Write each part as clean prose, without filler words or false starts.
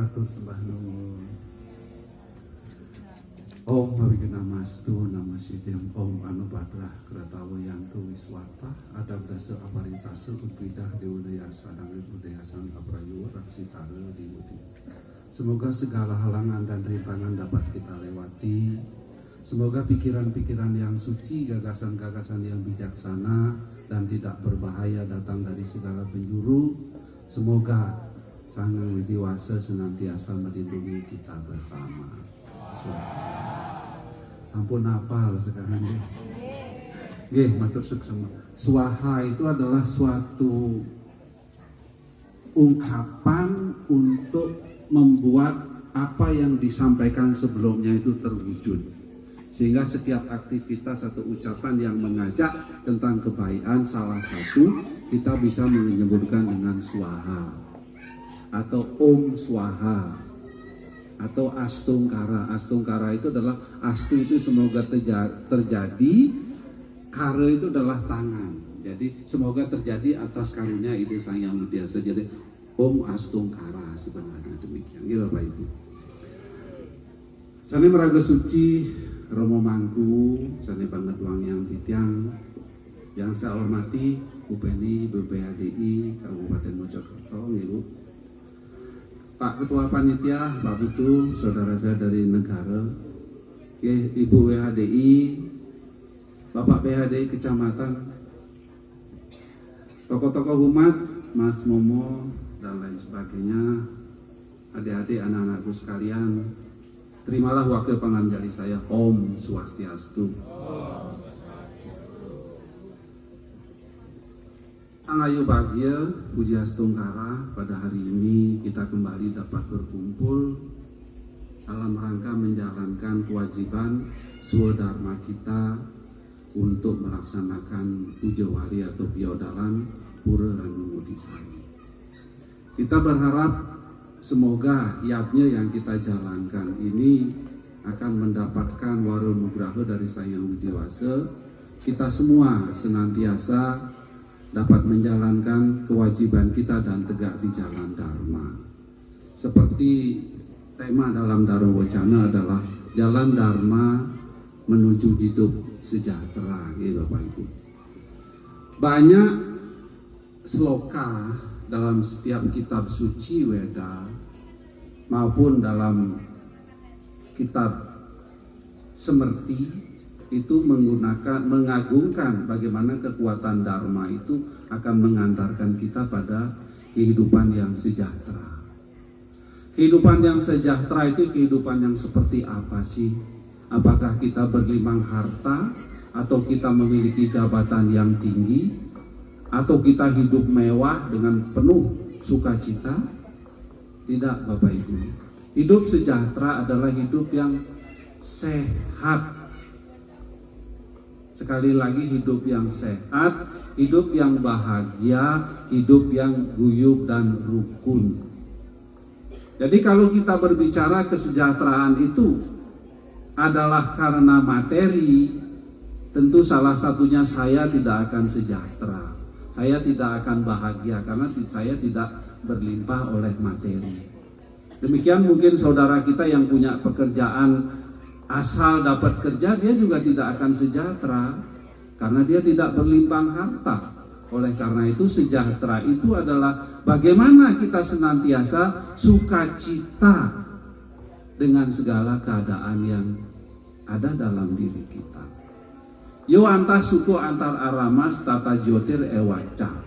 Matur sembah nuwun. Om Abhigamastu Namasidhyam Om Anubadlah Kratawa Yantu Wiswata Adab Dasa Aparitase Udbidah Deudaya Sadang Budaya Sang Aprayu Raksitara Diwudi. Semoga segala halangan dan rintangan dapat kita lewati. Semoga pikiran-pikiran yang suci, gagasan-gagasan yang bijaksana dan tidak berbahaya datang dari segala penjuru. Semoga Sang Widiwasa senantiasa melindungi kita bersama. Sampun hafal sekarang deh. Nggih, matur suksema. Swaha itu adalah suatu ungkapan untuk membuat apa yang disampaikan sebelumnya itu terwujud. Sehingga setiap aktivitas atau ucapan yang mengajak tentang kebaikan salah satu kita bisa menyebutkan dengan swaha atau om swaha atau astungkara. Astungkara itu adalah astu itu semoga terjadi, kara itu adalah tangan. Jadi semoga terjadi atas karunia ide Sang Yang Widiwasa. Jadi om astungkara sebenarnya demikian. Ya Bapak Ibu. Sane meraga suci Romo Mangku, sane banget wang yang titiang yang saya hormati Bu Penny BPHDI Kabupaten Mojokerto, Ibu. Pak Ketua Panitia, Pak Putu, saudara saya dari negara, Ibu WHDI, Bapak PHDI Kecamatan, tokoh-tokoh umat, Mas Momo, dan lain sebagainya, adik-adik anak-anakku sekalian, terimalah wakil penganjali saya, Om Swastiastu. Angayu bahagia, puji astungkara, pada hari ini kita kembali dapat berkumpul dalam rangka menjalankan kewajiban swadharma kita untuk melaksanakan puja wali atau biodalan Pura Ranumudisari. Kita berharap semoga yatnya yang kita jalankan ini akan mendapatkan waronugraha dari Sang Yang Widiwasa. Kita semua senantiasa dapat menjalankan kewajiban kita dan tegak di jalan Dharma. Seperti tema dalam Dharma Wacana adalah jalan Dharma menuju hidup sejahtera, ya Bapak Ibu. Banyak sloka dalam setiap kitab suci Weda maupun dalam kitab Semerti itu mengagungkan bagaimana kekuatan Dharma itu akan mengantarkan kita pada kehidupan yang sejahtera. Kehidupan yang sejahtera itu kehidupan yang seperti apa sih? Apakah kita berlimpah harta, atau kita memiliki jabatan yang tinggi, atau kita hidup mewah dengan penuh sukacita? Tidak, Bapak Ibu. Hidup sejahtera adalah hidup yang sehat. Sekali lagi, hidup yang sehat, hidup yang bahagia, hidup yang guyup dan rukun. Jadi kalau kita berbicara kesejahteraan itu adalah karena materi, tentu salah satunya saya tidak akan sejahtera. Saya tidak akan bahagia karena saya tidak berlimpah oleh materi. Demikian mungkin saudara kita yang punya pekerjaan asal dapat kerja, dia juga tidak akan sejahtera karena dia tidak berlimpah harta. Oleh karena itu sejahtera itu adalah bagaimana kita senantiasa sukacita dengan segala keadaan yang ada dalam diri kita. Yo antah suku antar aramas tata jotir ewaca.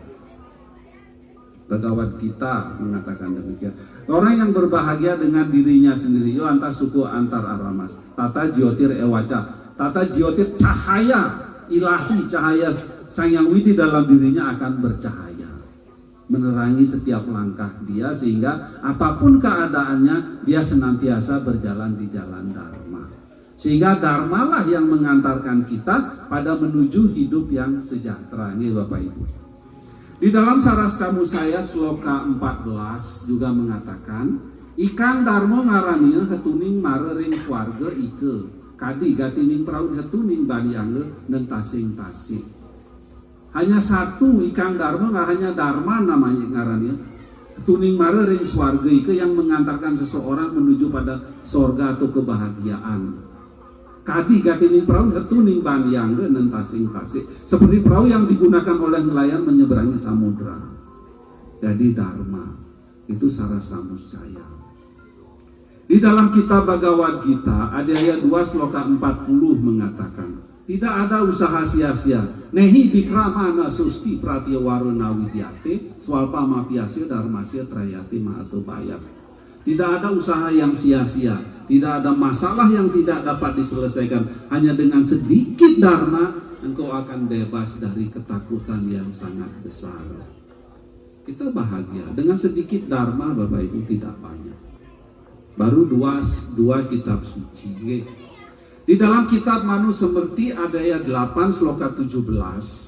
Pegawai kita mengatakan demikian. Orang yang berbahagia dengan dirinya sendiri, yo antah suku antar aramas tata jiotir ewaca. Tata jiotir cahaya ilahi, cahaya Sang Yang Widi dalam dirinya akan bercahaya, menerangi setiap langkah dia, sehingga apapun keadaannya dia senantiasa berjalan di jalan Dharma. Sehingga Dharma lah yang mengantarkan kita pada menuju hidup yang sejahtera. Ini Bapak Ibu. Di dalam Saras Camu saya sloka 14 juga mengatakan, ikang Dharma ngarania hetuning marering swarga ike, kadi gatining praud hetuning baliangge dan tasing-tasing. Hanya satu ikang Dharma, nggak hanya Dharma namanya ngarania, tuning mare ring swarga ike yang mengantarkan seseorang menuju pada sorga atau kebahagiaan. Kadi gatining perahu tuning bandiangge dan tasing-tasing seperti perahu yang digunakan oleh nelayan menyeberangi samudra. Jadi dharma itu sarasa muscaya. Di dalam kitab Bhagavad Gita ada ayat 2 sloka 40 mengatakan, tidak ada usaha sia-sia. Nehi bikramana susti pratyawaruna widyate swalpa mapyasya dharmasya trayati ma'ato bayat. Tidak ada usaha yang sia-sia, tidak ada masalah yang tidak dapat diselesaikan. Hanya dengan sedikit dharma engkau akan bebas dari ketakutan yang sangat besar. Kita bahagia dengan sedikit dharma, Bapak Ibu, tidak banyak. Baru dua kitab suci. Di dalam kitab Manu Semerti ada ayat 8 sloka 17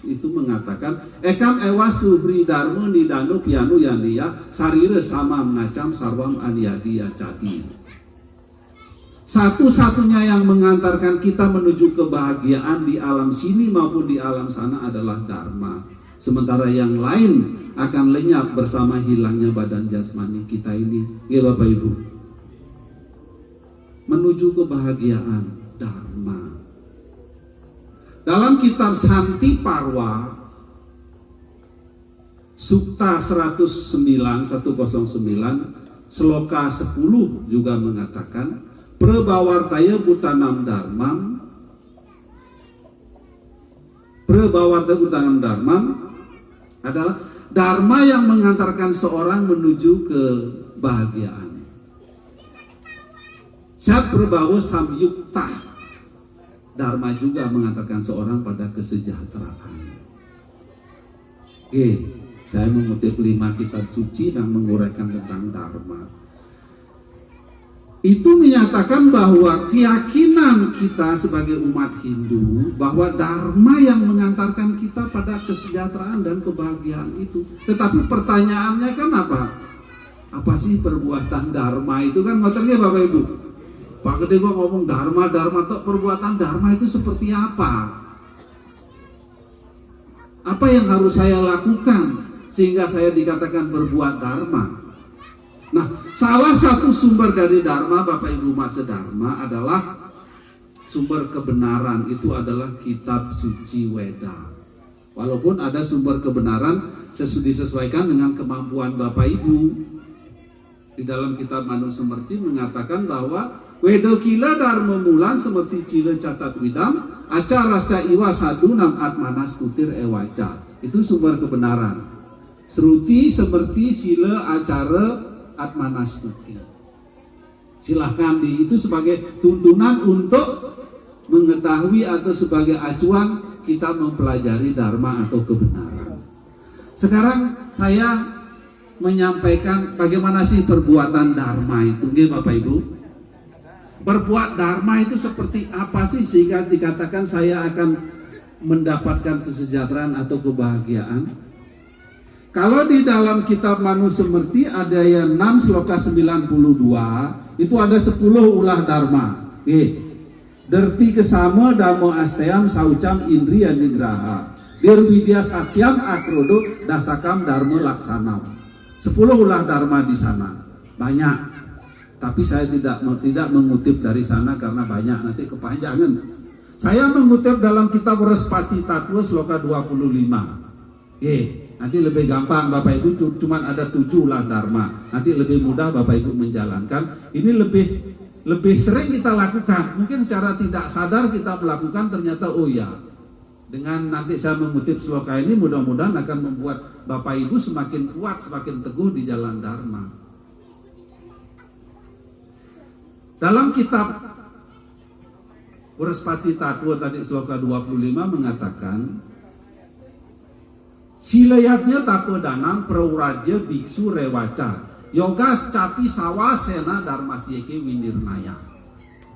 itu mengatakan ekam ewa subri dharma nidano pianu yandiya sarira sama menacam sarwam aniyadiya cadi. Satu-satunya yang mengantarkan kita menuju kebahagiaan di alam sini maupun di alam sana adalah dharma. Sementara yang lain akan lenyap bersama hilangnya badan jasmani kita ini. Ya Bapak Ibu, menuju kebahagiaan dharma. Dalam kitab Santi Parwa Sukta 109 Seloka 10 juga mengatakan Prabawartaya butanam dharmam. Prabawartaya butanam dharmam adalah dharma yang mengantarkan seorang menuju kebahagiaan. Sat prabawa samyuktah, dharma juga mengantarkan seorang pada kesejahteraan. Saya mengutip 5 kitab suci dan menguraikan tentang dharma. Itu menyatakan bahwa keyakinan kita sebagai umat Hindu bahwa dharma yang mengantarkan kita pada kesejahteraan dan kebahagiaan itu. Tetapi pertanyaannya kan apa? Apa sih perbuatan dharma itu kan ngotornya Bapak Ibu? Pak Gede gua ngomong dharma tok, perbuatan dharma itu seperti apa? Apa yang harus saya lakukan sehingga saya dikatakan berbuat dharma? Nah, salah satu sumber dari dharma Bapak Ibu Mak Sedharma adalah sumber kebenaran, itu adalah kitab suci Weda. Walaupun ada sumber kebenaran disesuaikan dengan kemampuan Bapak Ibu. Di dalam kitab Manu Semerti mengatakan bahwa Wedo kila dharma mulan seperti cila catat widam acara rasca iwa sadunam atmanas kutir ewaca. Itu sumber kebenaran. Seruti seperti sila acara atmanas kutir. Silahkan itu sebagai tuntunan untuk mengetahui atau sebagai acuan kita mempelajari dharma atau kebenaran. Sekarang saya menyampaikan bagaimana sih perbuatan dharma itu, Bapak Ibu. Berbuat dharma itu seperti apa sih sehingga dikatakan saya akan mendapatkan kesejahteraan atau kebahagiaan? Kalau di dalam kitab Manu Semerti ada yang 6 sloka 92 itu ada 10 ulah dharma. Derti kesama damo asteam saucam indriya nigraha dirwidya satyam akrodo dasakam dharma laksanam. 10 ulah dharma di sana. Banyak. Tapi saya tidak mengutip dari sana karena banyak, nanti kepanjangan. Saya mengutip dalam kitab Respati Tattva sloka 25. Nanti lebih gampang Bapak Ibu, cuman ada 7 ulah dharma. Nanti lebih mudah Bapak Ibu menjalankan. Ini lebih sering kita lakukan. Mungkin secara tidak sadar kita melakukan, ternyata oh ya. Dengan nanti saya mengutip sloka ini mudah-mudahan akan membuat Bapak Ibu semakin kuat, semakin teguh di jalan dharma. Dalam kitab Urespati Tattva tadi sloka 25 mengatakan silayatnya tattva danam prauraja biksu rewaca yogas capi sawasena dharmasyeke winirnaya.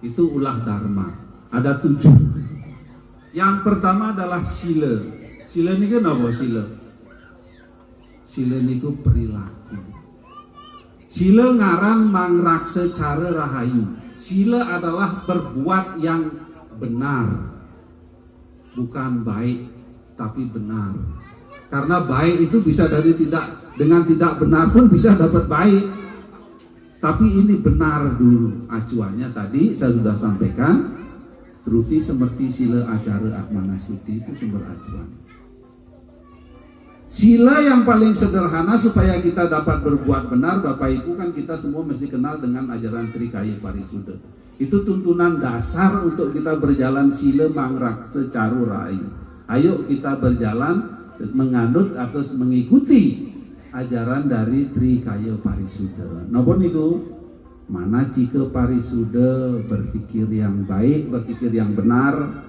Itu ulah dharma. Ada 7. Yang pertama adalah sila. Sila ini kan apa sila? Sila ini perilaku. Sila ngaran mangrak secara rahayu. Sila adalah berbuat yang benar, bukan baik tapi benar. Karena baik itu bisa dengan tidak benar pun bisa dapat baik. Tapi ini benar dulu acuannya tadi saya sudah sampaikan. Struti semerti sila acara Atmanasuti itu sumber acuan. Sila yang paling sederhana supaya kita dapat berbuat benar, Bapak Ibu, kan kita semua mesti kenal dengan ajaran Trikaya Parisuda. Itu tuntunan dasar untuk kita berjalan sila mangrak secaru rahayu. Ayo kita berjalan menganut atau mengikuti ajaran dari Trikaya Parisuda. Napa niku? Mana jika parisuda berpikir yang baik, berpikir yang benar.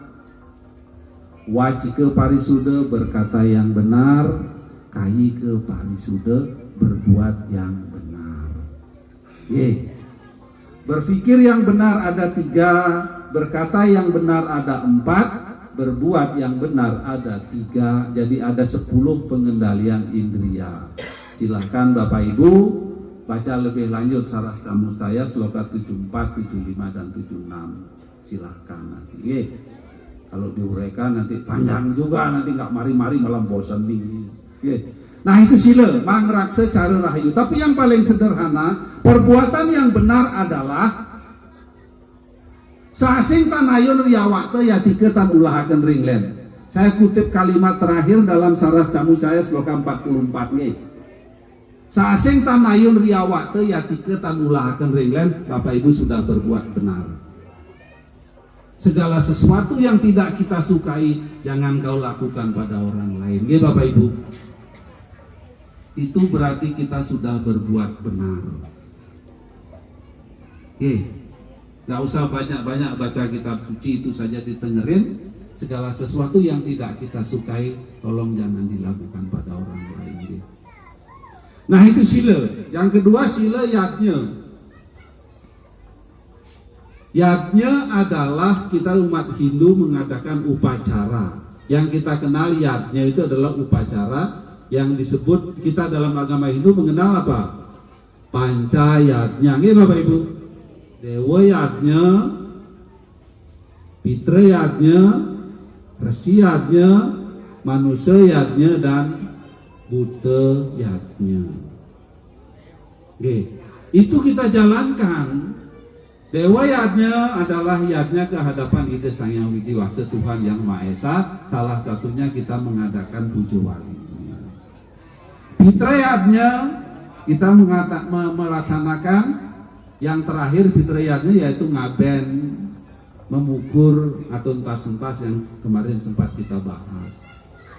Wajika parisuda berkata yang benar. Kayika parisuda berbuat yang benar. Berpikir yang benar ada 3, berkata yang benar ada 4, berbuat yang benar ada 3. Jadi ada 10 pengendalian indria. Silahkan Bapak Ibu baca lebih lanjut sarah kamu saya sloka 74, 75 dan 76. Silahkan nanti. Kalau diuraikan nanti panjang juga, nanti nggak mari-mari malah bosan nih. Nah itu sila mangrak secara rahayu. Tapi yang paling sederhana, perbuatan yang benar adalah saasing tanayon riyawakte ya tiketan ulahaken ringlen. Saya kutip kalimat terakhir dalam saras camu saya sloka 44 nih. Saasing tanayun riyawakte ya tiketan ulahaken ringlen, Bapak Ibu sudah berbuat benar. Segala sesuatu yang tidak kita sukai jangan kau lakukan pada orang lain. Ya Bapak Ibu, itu berarti kita sudah berbuat benar. Gak usah banyak-banyak baca kitab suci, itu saja ditengerin. Segala sesuatu yang tidak kita sukai tolong jangan dilakukan pada orang lain. Nah itu sila. Yang kedua sila yadnya. Yadnya adalah kita umat Hindu mengadakan upacara. Yang kita kenal yadnya itu adalah upacara yang disebut kita dalam agama Hindu mengenal apa? Panca yadnya. Ini Bapak Ibu. Dewa yadnya, Pitra yadnya, Resi yadnya, Manusia yadnya, dan Buddha yadnya. Itu kita jalankan. Dewa yadnya adalah yadnya kehadapan Ida Sang Hyang Widiwasa Tuhan Yang Maha Esa. Salah satunya kita mengadakan puja wali. Pitra yadnya kita melaksanakan yang terakhir Pitra yadnya yaitu ngaben, memukur atau entas-entas yang kemarin sempat kita bahas.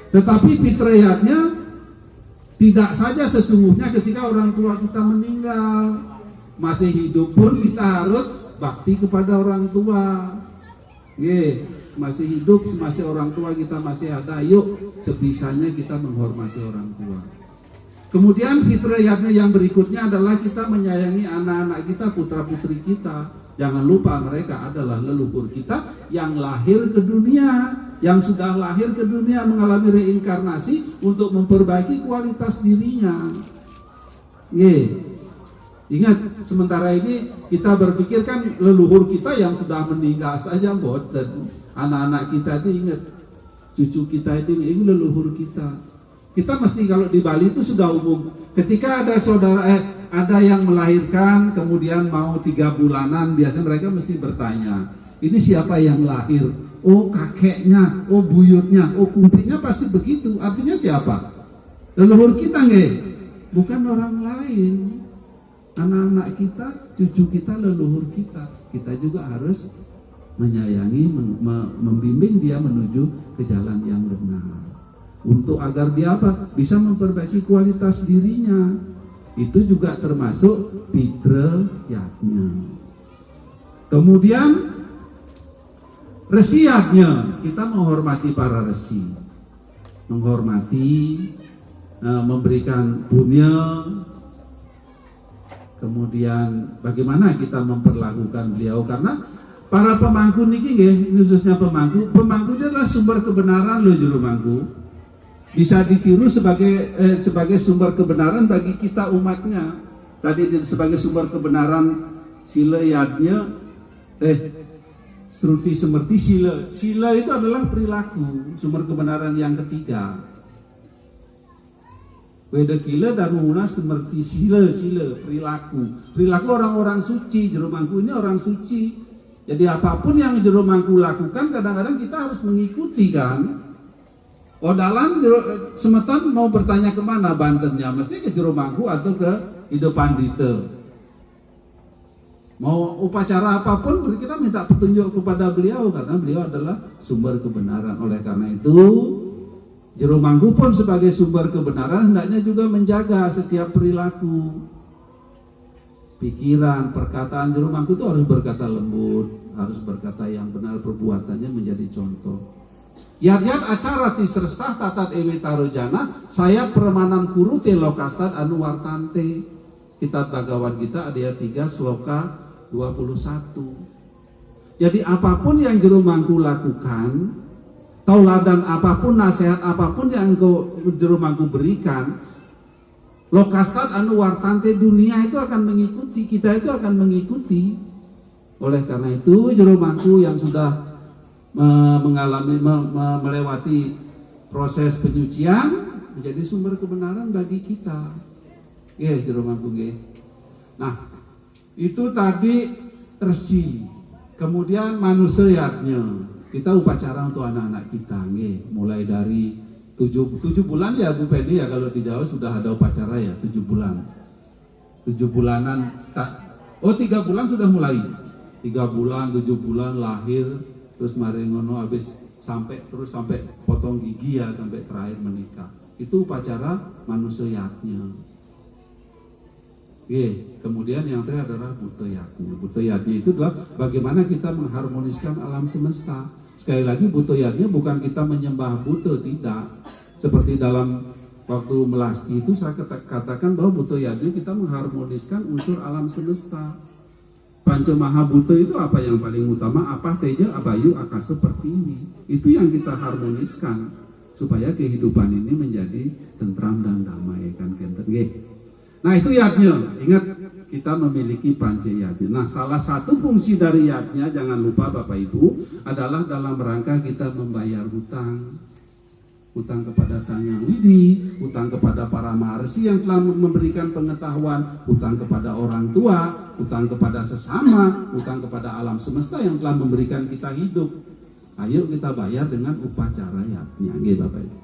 Tetapi Pitra yadnya tidak saja sesungguhnya ketika orang tua kita meninggal, masih hidup pun kita harus bakti kepada orang tua. Masih hidup, masih orang tua kita masih ada, yuk sebisanya kita menghormati orang tua. Kemudian fitrah yang berikutnya adalah kita menyayangi anak-anak kita, putra-putri kita. Jangan lupa mereka adalah leluhur kita yang lahir ke dunia, yang sudah lahir ke dunia mengalami reinkarnasi untuk memperbaiki kualitas dirinya. Ingat, sementara ini kita berpikir kan leluhur kita yang sudah meninggal saja boten. Anak-anak kita itu ingat, cucu kita itu ini leluhur kita. Kita mesti kalau di Bali itu sudah umum. Ketika ada ada yang melahirkan kemudian mau 3 bulanan, biasanya mereka mesti bertanya, ini siapa yang lahir? Oh kakeknya, oh buyutnya, oh kumpinya, pasti begitu. Artinya siapa? Leluhur kita nggak? Bukan orang lain. Anak-anak kita, cucu kita, leluhur kita. Kita juga harus menyayangi, membimbing dia menuju ke jalan yang benar. Untuk agar dia apa? Bisa memperbaiki kualitas dirinya. Itu juga termasuk pitra yadnya. Kemudian resi yadnya, kita menghormati para resi. Menghormati, memberikan punya. Kemudian bagaimana kita memperlakukan beliau, karena para pemangku niki nggih, khususnya pemangku itu adalah sumber kebenaran loh juru mangku. Bisa ditiru sebagai sumber kebenaran bagi kita umatnya. Tadi sebagai sumber kebenaran sila yadnya, struti semerti sila. Sila itu adalah perilaku, sumber kebenaran yang ketiga. Wedekila dan muna seperti sila perilaku orang-orang suci. Jero mangku ini orang suci. Jadi apapun yang jero mangku lakukan kadang-kadang kita harus mengikuti kan. Dalam semeton mau bertanya kemana Bantennya, mesti ke jero mangku atau ke hidupan dite. Mau upacara apapun kita minta petunjuk kepada beliau karena beliau adalah sumber kebenaran. Oleh karena itu jero mangku pun sebagai sumber kebenaran hendaknya juga menjaga setiap perilaku, pikiran, perkataan. Jero mangku itu harus berkata lembut, harus berkata yang benar, perbuatannya menjadi contoh. Yat-yat acara tisrestah tatat ewe tarojana saya permanan kuru te lokastad anu wartante. Kitab Bhagavad Gita ayat 3 sloka 21. Jadi apapun yang jero mangku lakukan, tauladan apapun, nasihat apapun yang jero mangku berikan, lokastad anu wartante, dunia itu akan mengikuti, kita itu akan mengikuti. Oleh karena itu jero mangku yang sudah melewati proses penyucian menjadi sumber kebenaran bagi kita. Jero mangku nggih. Nah, itu tadi resi. Kemudian manusiatnya. Kita upacara untuk anak-anak kita nggih, mulai dari 7 bulan ya Bu Pedi ya, kalau di Jawa sudah ada upacara ya 7 bulan. 7 bulanan 3 bulan sudah mulai. 3 bulan, 7 bulan lahir, terus mari ngono habis sampai potong gigi ya, sampai terakhir menikah. Itu upacara manusiatnya. Kemudian yang terakhir adalah butoyatnya. Butoyatnya itu adalah bagaimana kita mengharmoniskan alam semesta. Sekali lagi butoyatnya bukan kita menyembah buto, tidak. Seperti dalam waktu melasti itu saya katakan bahwa butoyatnya kita mengharmoniskan unsur alam semesta. Panca Maha Buto itu apa yang paling utama? Apa teja, abayu, akasa, seperti ini. Itu yang kita harmoniskan supaya kehidupan ini menjadi tentram dan damai kan kenten. Nah itu yatnya. Ingat kita memiliki panca yatnya. Nah salah satu fungsi dari yatnya, jangan lupa Bapak Ibu, adalah dalam rangka kita membayar hutang. Hutang kepada Sang Hyang Widi, hutang kepada para maharsi yang telah memberikan pengetahuan, hutang kepada orang tua, hutang kepada sesama, hutang kepada alam semesta yang telah memberikan kita hidup. Ayo kita bayar dengan upacara yatnya, Bapak Ibu.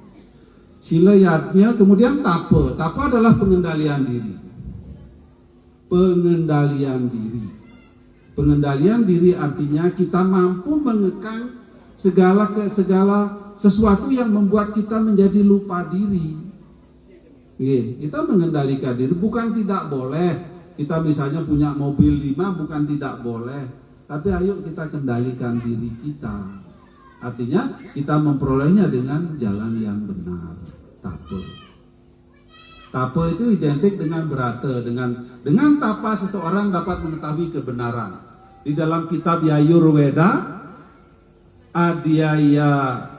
Sila yatnya, kemudian tapa. Tapa adalah pengendalian diri. Pengendalian diri. Pengendalian diri artinya kita mampu mengekang segala sesuatu yang membuat kita menjadi lupa diri. Kita mengendalikan diri, bukan tidak boleh. Kita misalnya punya mobil 5 bukan tidak boleh, tapi ayo kita kendalikan diri kita. Artinya kita memperolehnya dengan jalan yang benar. Tapa. Tapa itu identik dengan berata, dengan tapa seseorang dapat mengetahui kebenaran. Di dalam kitab Yayurveda Adhyaya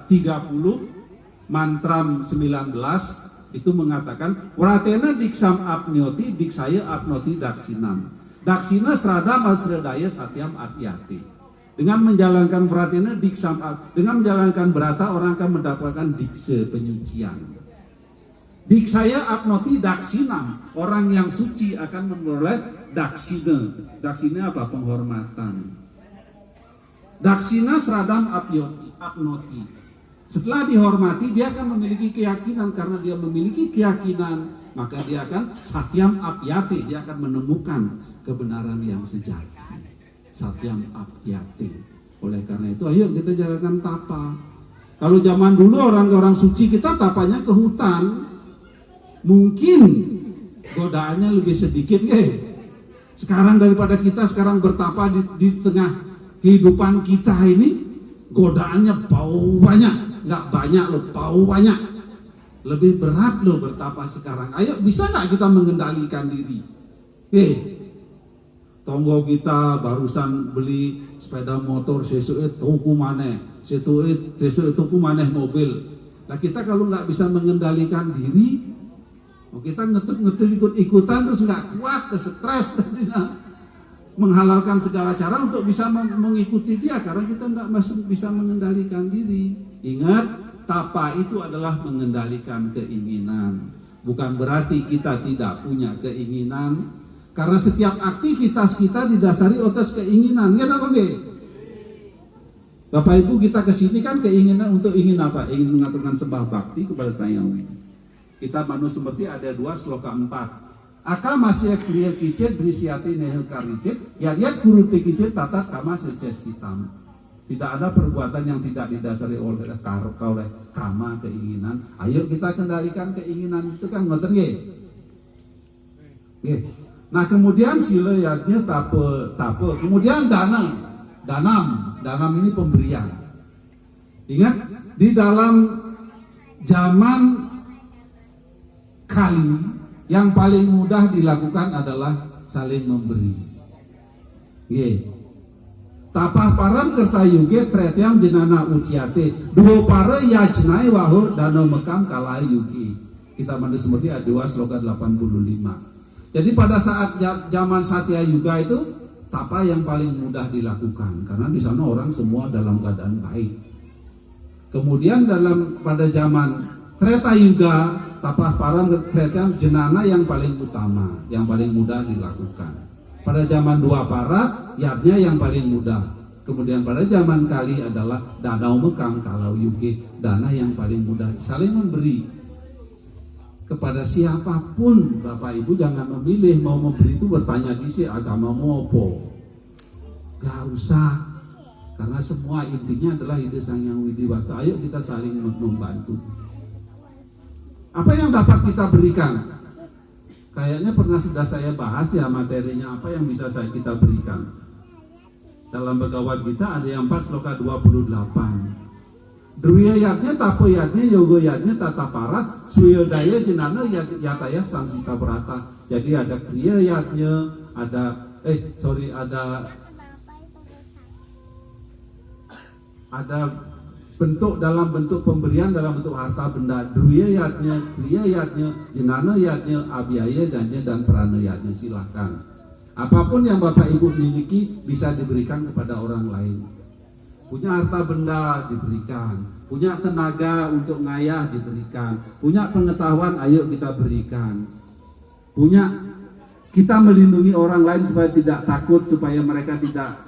30 mantram 19 itu mengatakan Wratena diksam apnyoti diksaya apnoti daksinam. Daksina sradam asradaya satyam atyati. Dengan menjalankan Wratena diksam dengan menjalankan berata orang akan mendapatkan dikse, penyucian. Diksaya apnoti daksinam, orang yang suci akan memperoleh daksina. Daksina apa? Penghormatan. Daksina sradam apnoti. Setelah dihormati, dia akan memiliki keyakinan. Karena dia memiliki keyakinan, maka dia akan satyam apyati. Dia akan menemukan kebenaran yang sejati. Satyam apyati. Oleh karena itu, ayo kita jalankan tapa. Kalau zaman dulu orang-orang suci kita tapanya ke hutan, mungkin godaannya lebih sedikit, Sekarang daripada kita sekarang bertapa di tengah kehidupan kita ini, godaannya bau banyak, nggak banyak loh, bau banyak, lebih berat loh bertapa sekarang. Ayo bisa nggak kita mengendalikan diri? Tonggo kita barusan beli sepeda motor, sesuai tuku maneh, sesuai tuku maneh mobil. Nah kita kalau nggak bisa mengendalikan diri, kita ngetut ikut-ikutan terus nggak kuat, stres dan menghalalkan segala cara untuk bisa mengikuti dia karena kita tidak masuk bisa mengendalikan diri. Ingat, tapa itu adalah mengendalikan keinginan. Bukan berarti kita tidak punya keinginan, karena setiap aktivitas kita didasari atas keinginan. Ya apa nggih? Bapak Ibu, kita kesini kan keinginan untuk ingin apa? Ingin mengaturkan sembah bakti kepada Sang Hyang Widi. Kita manusia seperti ada 2 sloka 4. Aka masih kriya kicit berisiati nehel karicit, ya lihat guru tikicit tatat kama secestitam. Tidak ada perbuatan yang tidak didasari oleh kama, keinginan. Ayo kita kendalikan keinginan itu kan ngoten nggih. Nah kemudian sila yadnya tape. Kemudian danam ini pemberian. Ingat di dalam zaman kali yang paling mudah dilakukan adalah saling memberi. Tapah param kertayuge tretiam jenana uciate dua para yajnai wahur dano mekam kalai yuki. Kita mandi seperti A2 sloka 85. Jadi pada saat zaman Satya Yuga itu tapa yang paling mudah dilakukan karena di sana orang semua dalam keadaan baik. Kemudian pada zaman Treta Yuga tapah param tretiam jenana yang paling utama, yang paling mudah dilakukan. Pada zaman Dua Para, yadnya yang paling mudah. Kemudian pada zaman Kali adalah danau mekam kalau yuge, dana yang paling mudah. Saling memberi kepada siapapun. Bapak Ibu jangan memilih mau memberi itu bertanya di si agamamu apa. Gak usah, karena semua intinya adalah ide Sang Hyang Widi Wasa. Ayo kita saling membantu. Apa yang dapat kita berikan? Kayaknya sudah saya bahas ya materinya apa yang bisa kita berikan. Dalam Bhagavad Gita ada yang 4 sloka 28. Druya yadnya, tapo yadnya, yoga yadnya, tata para, suya daya jenana yataya sangsita berata. Jadi ada kriya yadnya, ada bentuk dalam bentuk pemberian dalam bentuk harta benda. Druya yadnya, kriya yadnya, jenana yadnya, abiyaya yadnya, dan prana yadnya. Silakan. Apapun yang Bapak Ibu miliki bisa diberikan kepada orang lain. Punya harta benda diberikan, punya tenaga untuk ngayah diberikan, punya pengetahuan ayo kita berikan. Kita melindungi orang lain supaya tidak takut, supaya mereka tidak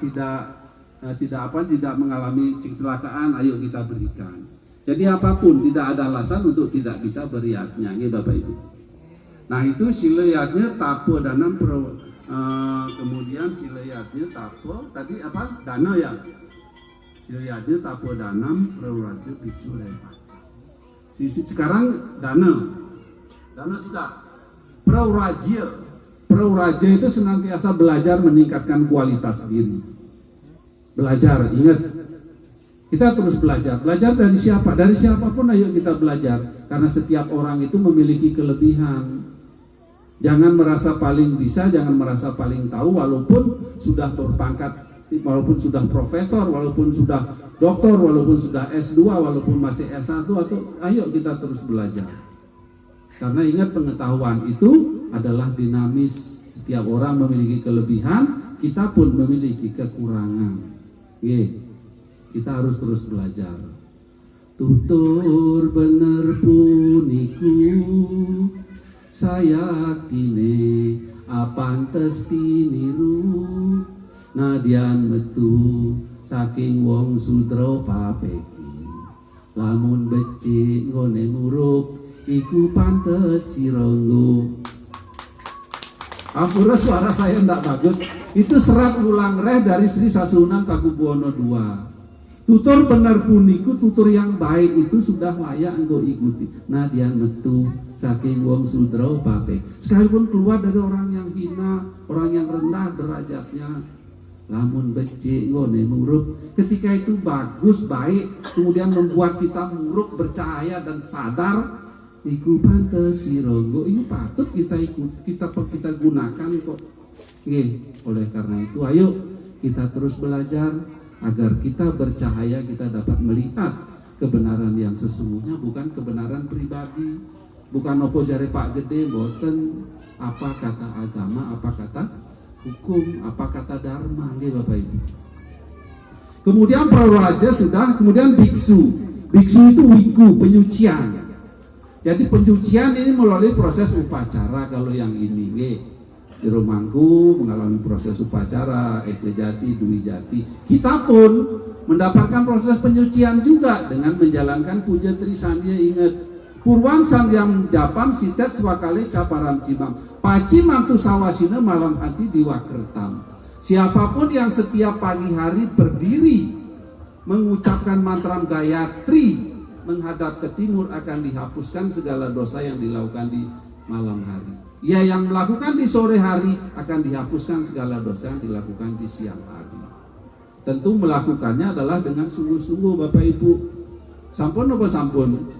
mengalami kecelakaan, ayo kita berikan. Jadi apapun tidak ada alasan untuk tidak bisa beriatnya, ya Bapak Ibu. Nah itu silayatnya tapo danam kemudian silayatnya tapo tadi apa? Dana ya. Silayatnya tapo danam praraja biksu lepat. Sekarang dana sudah. Praraja itu senantiasa belajar meningkatkan kualitas diri. Belajar, ingat, kita terus belajar dari siapa? Dari siapapun ayo kita belajar, karena setiap orang itu memiliki kelebihan. Jangan merasa paling bisa, jangan merasa paling tahu, walaupun sudah berpangkat, walaupun sudah profesor, walaupun sudah doktor, walaupun sudah S2, walaupun masih S1, atau ayo kita terus belajar. Karena ingat, pengetahuan itu adalah dinamis. Setiap orang memiliki kelebihan, kita pun memiliki kekurangan. Kita harus terus belajar. Tutur bener puniku sayaktine apantes tiniru nadyan metu saking wong sudra papeki lamun becik ngone murup iku pantes siranggo. Ampura suara saya tidak bagus. Itu serat ulang reh dari Sri Sasunan Pakubuwono II. Tutur bener puniku, tutur yang baik itu sudah layak engkau ikuti. Nadian metu saking wong sudra papek. Sekalipun keluar dari orang yang hina, orang yang rendah derajatnya. Lamun becik ngone murup. Ketika itu bagus, baik, kemudian membuat kita muruk, bercahaya dan sadar. Iku pantes sironggo, ini patut kita gunakan kok. Oleh karena itu ayo kita terus belajar agar kita bercahaya, kita dapat melihat kebenaran yang sesungguhnya, bukan kebenaran pribadi, bukan opo jare Pak Gede, boten apa kata agama, apa kata hukum, apa kata dharma, Bapak Ibu. Kemudian praraja sudah, kemudian biksu. Biksu itu wiku, penyucian. Jadi pencucian ini melalui proses upacara. Kalau yang ini di rumahku mengalami proses upacara, Eke Jati, Dwi Jati. Kita pun mendapatkan proses penyucian juga dengan menjalankan puja Trisandya. Ingat, Purwang Sandyam Japam Sitet Swakale Caparam Cimam Paci Mantu Sawasina Malam Hati Diwakertam. Siapapun yang setiap pagi hari berdiri mengucapkan mantra Gayatri menghadap ke timur akan dihapuskan segala dosa yang dilakukan di malam hari. Ya, yang melakukan di sore hari akan dihapuskan segala dosa yang dilakukan di siang hari. Tentu melakukannya adalah dengan sungguh-sungguh Bapak Ibu. Sampun apa sampun?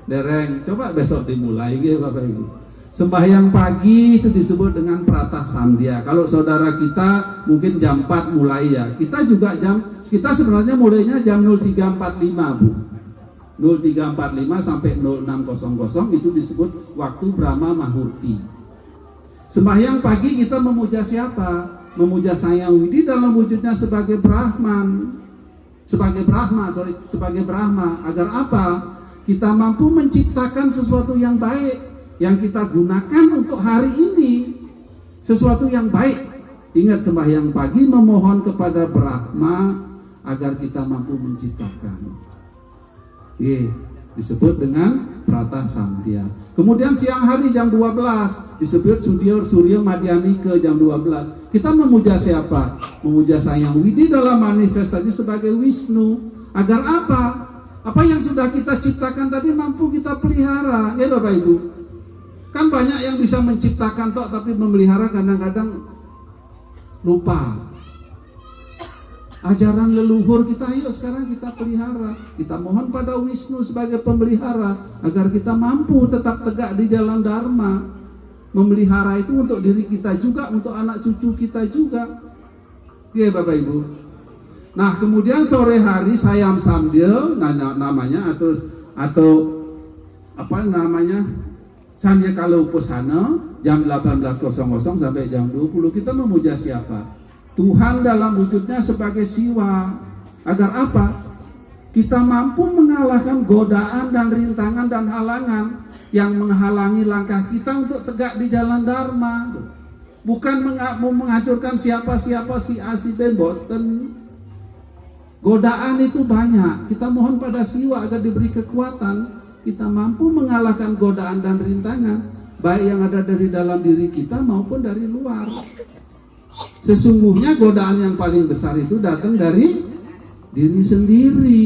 Dereng, coba besok dimulai gitu Bapak Ibu. Sembahyang pagi itu disebut dengan Pratah Sandhya. Kalau saudara kita mungkin jam 4 mulai ya. Kita juga kita sebenarnya mulainya jam 03.45 Bu. 03.45 sampai 06.00 itu disebut waktu Brahma Mahurti. Sembahyang pagi kita memuja siapa? Memuja Sang Widi dalam wujudnya sebagai Brahman. Sebagai Brahma. Agar apa? Kita mampu menciptakan sesuatu yang baik yang kita gunakan untuk hari ini, sesuatu yang baik. Ingat, sembahyang pagi memohon kepada Brahma agar kita mampu menciptakan. Disebut dengan Pratah Sandhya. Kemudian siang hari jam 12 disebut Surya Madhyani ke jam 12. Kita memuja siapa? Memuja Sang Hyang Widi dalam manifestasi sebagai Wisnu. Agar apa? Apa yang sudah kita ciptakan tadi mampu kita pelihara, ya Bapak Ibu. Kan banyak yang bisa menciptakan tok, tapi memelihara kadang-kadang lupa. Ajaran leluhur kita, yuk sekarang kita pelihara. Kita mohon pada Wisnu sebagai pemelihara agar kita mampu tetap tegak di jalan Dharma. Memelihara itu untuk diri kita juga, untuk anak cucu kita juga. Ya Bapak Ibu. Nah, kemudian sore hari Sayam Sambil namanya atau apa namanya? Sandhya Kala Upasana jam 18.00 sampai jam 20 kita memuja siapa? Tuhan dalam wujudnya sebagai Siwa. Agar apa? Kita mampu mengalahkan godaan dan rintangan dan halangan yang menghalangi langkah kita untuk tegak di jalan Dharma. Bukan menghancurkan siapa-siapa si A si B, boten. Godaan itu banyak. Kita mohon pada Siwa agar diberi kekuatan. Kita mampu mengalahkan godaan dan rintangan, baik yang ada dari dalam diri kita maupun dari luar. Sesungguhnya godaan yang paling besar itu datang dari diri sendiri.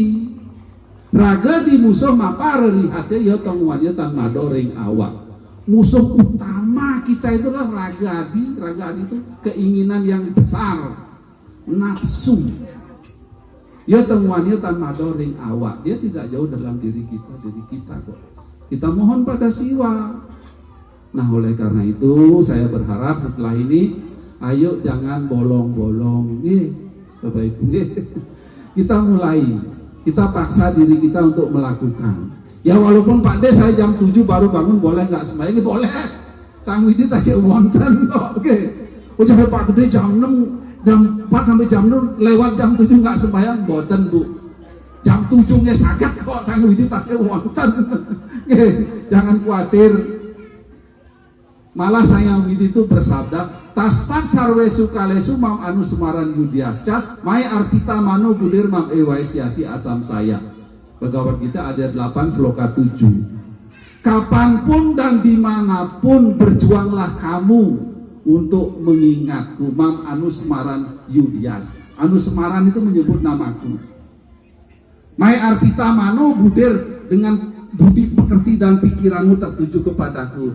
Raga di musuh mapar rihate ya tongwannya tan madoring awak. Musuh utama kita itu adalah ragadi. Ragadi itu keinginan yang besar, nafsu. Ya temuannya tan madoring awak. Dia tidak jauh dalam diri kita kok. Kita mohon pada Siwa. Nah, oleh karena itu saya berharap setelah ini ayo jangan bolong-bolong. Bapak Ibu, kita mulai. Kita paksa diri kita untuk melakukan. Ya walaupun Pak De saya jam 7 baru bangun, boleh nggak sembahyang? Boleh. Sang Widi tak wonten kok. Oke. Ujar Pak Gede jam 6 jam 4 sampai jam 6 lewat jam 7 nggak sembahyang, boten Bu. Jam 7 sakit kok Sang Widi tasnya wonten. Jangan khawatir. Malah Sang Hyang Widi itu bersabda, taspat sarwesu kalesu mam anu semaran yudiasca mai arpita mano budir mam ewaisiasi asam saya. Bhagavad Gita ada 8 sloka 7. Kapanpun dan dimanapun berjuanglah kamu untuk mengingatku, mam anu semaran yudias. Anu semaran itu menyebut namaku. Mai arpita mano budir, dengan budi pekerti dan pikiranmu tertuju kepadaku,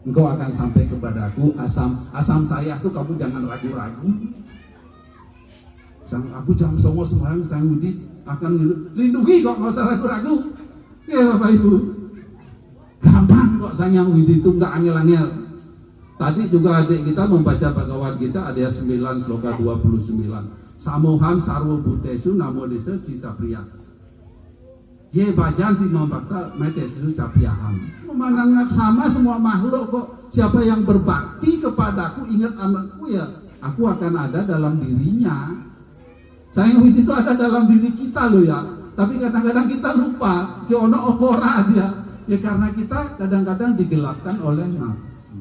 engkau akan sampai kepadaku. Asam saya tuh kamu jangan ragu-ragu. Aku jam 9 sembahyang Sang Widi akan lindungi kok, nggak usah ragu-ragu. Ya Bapak Ibu, gampang kok Sang Hyang Widi itu nggak angel-angel. Tadi juga adik kita membaca Bhagavad Gita ada 9 sloka 29. Samoham sarwo butesu namo desa sita priya. Ye bajanti membakta metesu capiaham. Memandang sama semua makhluk kok. Siapa yang berbakti kepadaku, ingat amatku, ya aku akan ada dalam dirinya. Sang Hyang Widi itu ada dalam diri kita loh ya. Tapi kadang-kadang kita lupa, ki ono opora dia. Ya karena kita kadang-kadang digelapkan oleh nafsu.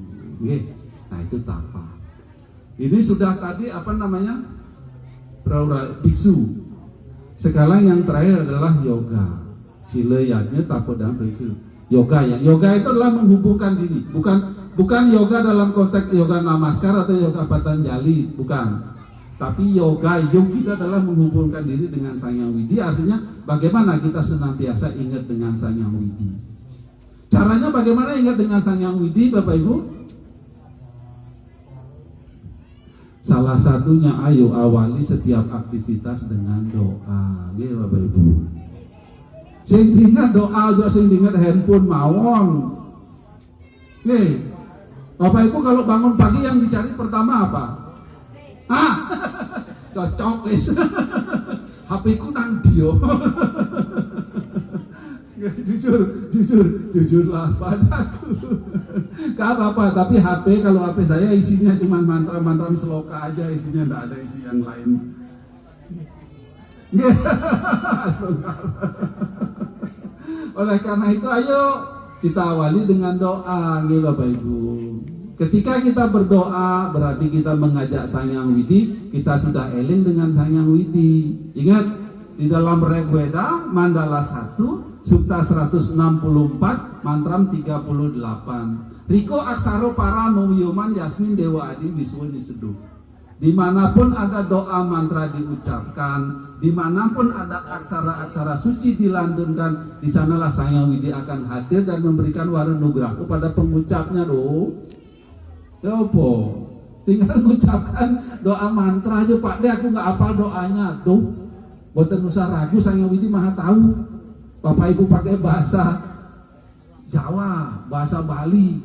Nah itu tapa. Ini sudah tadi apa namanya? Biksu. Sekarang yang terakhir adalah yoga. Sila yatnya tapa dan biksu. Yoga ya. Yoga itu adalah menghubungkan diri, bukan yoga dalam konteks yoga namaskar atau yoga patanjali, bukan. Tapi yoga itu adalah menghubungkan diri dengan Sang Hyang Widi. Artinya bagaimana kita senantiasa ingat dengan Sang Hyang Widi. Caranya bagaimana ingat dengan Sang Hyang Widi, Bapak Ibu? Salah satunya ayo awali setiap aktivitas dengan doa. Ya Bapak Ibu. Sing ingat doa aja, sing ingat handphone mawon. Nih, Bapak Ibu kalau bangun pagi yang dicari pertama apa? Cocok wis. HP ku nang dia. Jujurlah padaku. Gak apa-apa, tapi HP kalau HP saya isinya cuma mantra-mantra seloka aja, isinya enggak ada isi yang lain. Oleh karena itu ayo kita awali dengan doa, Bapak Ibu. Ketika kita berdoa berarti kita mengajak Sang Hyang Widi, kita sudah eling dengan Sang Hyang Widi. Ingat di dalam Rigveda Mandala 1 Sukta 164 mantram 38. Riko aksaro para mewiyuman yasmin dewa adi wiswa diseduh. Dimanapun ada doa mantra diucapkan, dimanapun ada aksara-aksara suci dilantunkan, di sanalah Sang Hyang Widi akan hadir dan memberikan warenugrah kepada pengucapnya doh. Ya apa? Tinggal mengucapkan doa mantra aja Pak De, aku nggak hafal doanya doh. Boten usah ragu, Sang Hyang Widi maha tahu. Bapak Ibu pakai bahasa Jawa, bahasa Bali,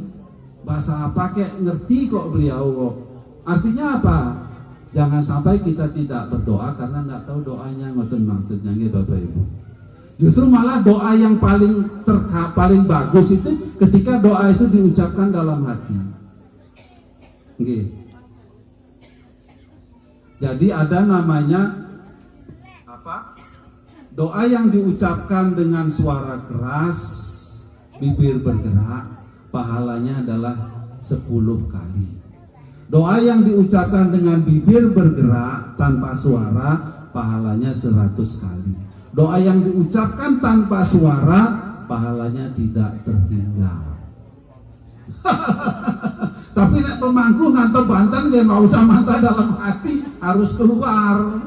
bahasa apa kayak ngerti kok beliau. Artinya apa? Jangan sampai kita tidak berdoa karena nggak tahu doanya, ngoten maksudnya nggih Bapak Ibu. Justru malah doa yang paling bagus itu ketika doa itu diucapkan dalam hati. Nggih. Jadi ada namanya apa? Doa yang diucapkan dengan suara keras, bibir bergerak, pahalanya adalah 10 kali. Doa yang diucapkan dengan bibir bergerak tanpa suara, pahalanya 100 kali. Doa yang diucapkan tanpa suara, pahalanya tidak terhingga. Tapi nek pemangku ngantor Banten nggak usah mantra dalam hati, harus keluar.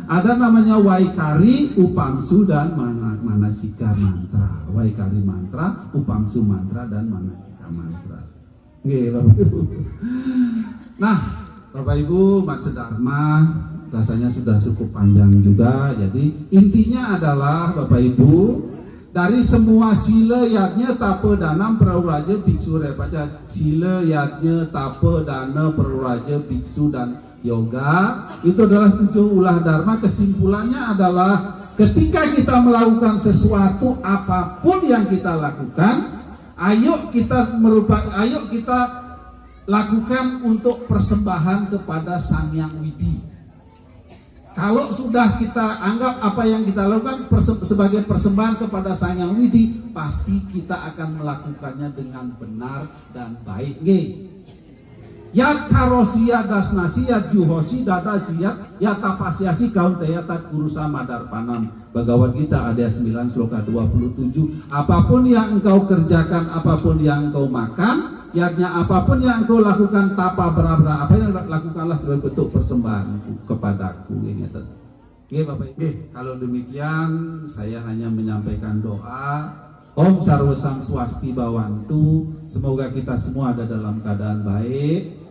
Ada namanya Waikari, Upamsu dan Manasika mantra. Waikari mantra, Upamsu mantra dan Manasika mantra. Nggih, Bapak Ibu. Nah, Bapak Ibu, maksud Dharma rasanya sudah cukup panjang juga. Jadi intinya adalah Bapak Ibu, dari semua sila yatnya tapa danam prauraja biksu repaja, sila yatnya tapa dana prauraja biksu dan yoga, itu adalah 7 ulah dharma. Kesimpulannya adalah ketika kita melakukan sesuatu apapun yang kita lakukan, ayo kita lakukan untuk persembahan kepada Sang Hyang Widi. Kalau sudah kita anggap apa yang kita lakukan sebagai persembahan kepada Sang Hyang Widi, pasti kita akan melakukannya dengan benar dan baik. Yat karosia dasnasi yat juhosi dada siyat yat tapasiasi kaunteya tat kurusa madar panam. Bhagavad Gita Adya 9 sloka 27. Apapun yang engkau kerjakan, apapun yang engkau makan, yatnya apapun yang engkau lakukan, tapa berapa apa yang lakukanlah sebagai bentuk persembahan kepadaku. Oke Bapak Ibu. Kalau demikian saya hanya menyampaikan doa. Om Sarwa Sang Swasti Bawantu. Semoga kita semua ada dalam keadaan baik.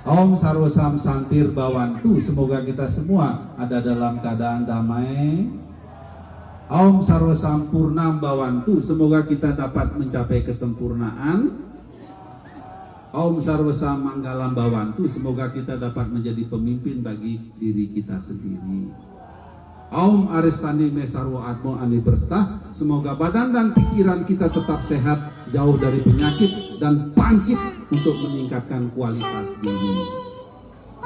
Om Sarwa Sam Santir Bawantu. Semoga kita semua ada dalam keadaan damai. Om Sarwa Sam Purnam Bawantu. Semoga kita dapat mencapai kesempurnaan. Om Sarwa Sam Manggalam Bawantu. Semoga kita dapat menjadi pemimpin bagi diri kita sendiri. Om Aristani Mesarwo Atmo Ani Berstah. Semoga badan dan pikiran kita tetap sehat, jauh dari penyakit dan bangkit untuk meningkatkan kualitas diri.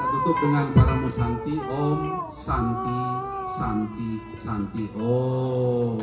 tutup dengan Paramo Santi. Om Santi Santi Santi Om.